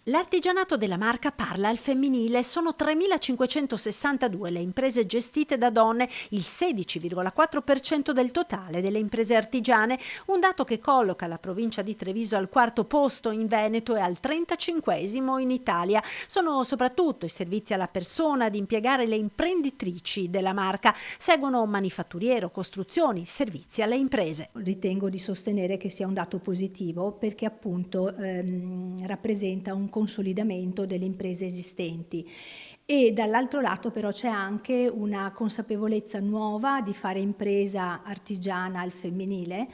L'artigianato della Marca parla al femminile, sono 3.562 le imprese gestite da donne, il 16,4% del totale delle imprese artigiane, un dato che colloca la provincia di Treviso al quarto posto in Veneto e al 35esimo in Italia. Sono soprattutto i servizi alla persona ad impiegare le imprenditrici della Marca, seguono manifatturiero, costruzioni, servizi alle imprese. Ritengo di sostenere che sia un dato positivo perché appunto rappresenta un consolidamento delle imprese esistenti e dall'altro lato però c'è anche una consapevolezza nuova di fare impresa artigiana al femminile,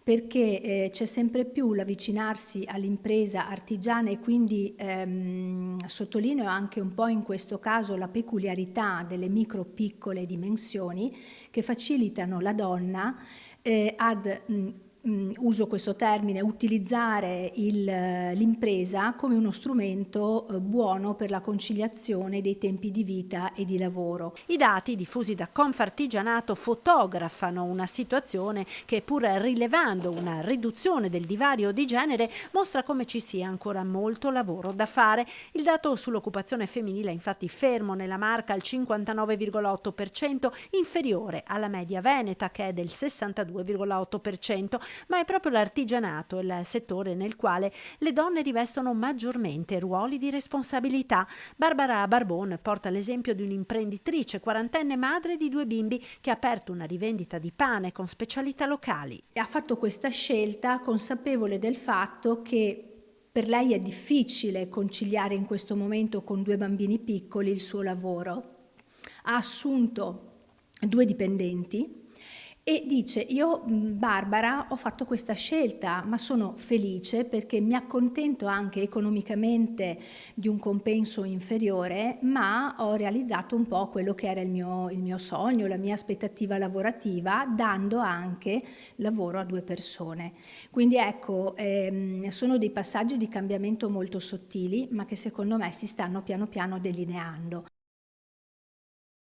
perché c'è sempre più l'avvicinarsi all'impresa artigiana e quindi sottolineo anche un po' in questo caso la peculiarità delle micro piccole dimensioni che facilitano la donna ad uso questo termine, utilizzare l'impresa come uno strumento buono per la conciliazione dei tempi di vita e di lavoro. I dati diffusi da Confartigianato fotografano una situazione che, pur rilevando una riduzione del divario di genere, mostra come ci sia ancora molto lavoro da fare. Il dato sull'occupazione femminile è infatti fermo nella Marca al 59,8%, inferiore alla media veneta che è del 62,8%, ma è proprio l'artigianato il settore nel quale le donne rivestono maggiormente ruoli di responsabilità. Barbara Barbon porta l'esempio di un'imprenditrice quarantenne, madre di 2 bimbi, che ha aperto una rivendita di pane con specialità locali. Ha fatto questa scelta consapevole del fatto che per lei è difficile conciliare in questo momento con 2 bambini piccoli il suo lavoro. Ha assunto 2 dipendenti e dice: io Barbara ho fatto questa scelta, ma sono felice perché mi accontento anche economicamente di un compenso inferiore, ma ho realizzato un po' quello che era il mio sogno, la mia aspettativa lavorativa, dando anche lavoro a 2 persone. Quindi ecco, sono dei passaggi di cambiamento molto sottili, ma che secondo me si stanno piano piano delineando.